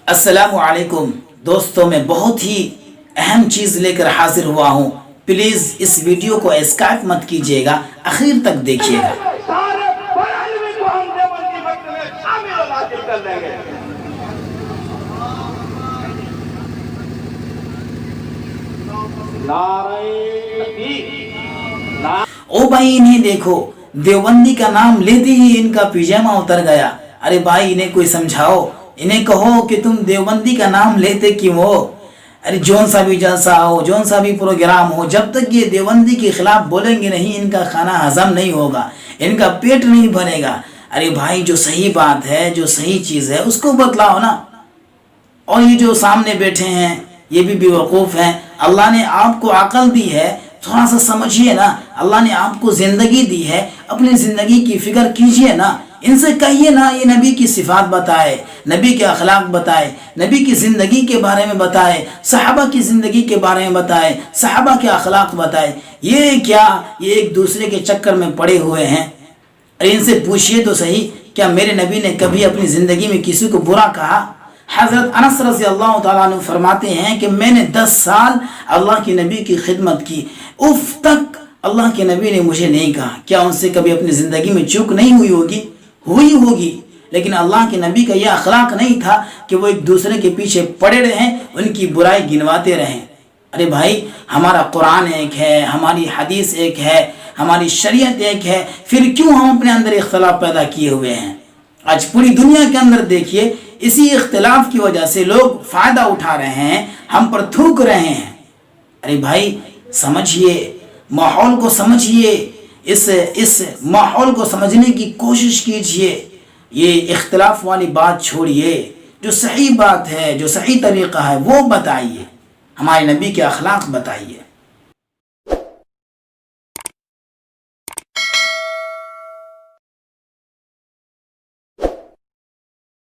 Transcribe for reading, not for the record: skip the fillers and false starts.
السلام علیکم دوستوں، میں بہت ہی اہم چیز لے کر حاضر ہوا ہوں۔ پلیز اس ویڈیو کو اسکائپ مت کیجیے گا، آخر تک دیکھیے گا۔ او بھائی انہیں دیکھو، دیوبندی کا نام لیتے ہی ان کا پیجامہ اتر گیا۔ ارے بھائی انہیں کوئی سمجھاؤ، انہیں کہو کہ تم دیوبندی کا نام لیتے کیوں ہو؟ ارے جون سا بھی جلسہ ہو، جون سا بھی پروگرام ہو، جب تک یہ دیوبندی کے خلاف بولیں گے نہیں، ان کا کھانا ہضم نہیں ہوگا، ان کا پیٹ نہیں بھرے گا۔ ارے بھائی جو صحیح بات ہے، جو صحیح چیز ہے اس کو بتلاؤ نا۔ اور یہ جو سامنے بیٹھے ہیں یہ بھی بیوقوف ہیں۔ اللہ نے آپ کو عقل دی ہے، تھوڑا سا سمجھیے نا۔ اللہ نے آپ کو زندگی دی ہے، اپنی زندگی کی فکر کیجئے نا۔ ان سے کہیے نا یہ نبی کی صفات بتائے، نبی کے اخلاق بتائے، نبی کی زندگی کے بارے میں بتائے، صحابہ کی زندگی کے بارے میں بتائے، صحابہ کے اخلاق بتائے۔ یہ کیا یہ ایک دوسرے کے چکر میں پڑے ہوئے ہیں؟ اور ان سے پوچھئے تو صحیح، کیا میرے نبی نے کبھی اپنی زندگی میں کسی کو برا کہا؟ حضرت انس رضی اللہ تعالیٰ عنہ فرماتے ہیں کہ میں نے 10 سال اللہ کے نبی کی خدمت کی، اف تک اللہ کے نبی نے مجھے نہیں کہا۔ کیا ان سے کبھی اپنی زندگی میں چوک نہیں ہوئی ہوگی؟ ہوئی ہوگی، لیکن اللہ کے نبی کا یہ اخلاق نہیں تھا کہ وہ ایک دوسرے کے پیچھے پڑے رہیں، ان کی برائی گنواتے رہیں۔ ارے بھائی ہمارا قرآن ایک ہے، ہماری حدیث ایک ہے، ہماری شریعت ایک ہے، پھر کیوں ہم اپنے اندر اختلاف پیدا کیے ہوئے ہیں؟ آج پوری دنیا کے اندر دیکھیے، اسی اختلاف کی وجہ سے لوگ فائدہ اٹھا رہے ہیں، ہم پر تھوک رہے ہیں۔ ارے بھائی سمجھیے، ماحول کو سمجھیے، اس ماحول کو سمجھنے کی کوشش کیجئے۔ یہ اختلاف والی بات چھوڑیے، جو صحیح بات ہے، جو صحیح طریقہ ہے وہ بتائیے، ہمارے نبی کے اخلاق بتائیے۔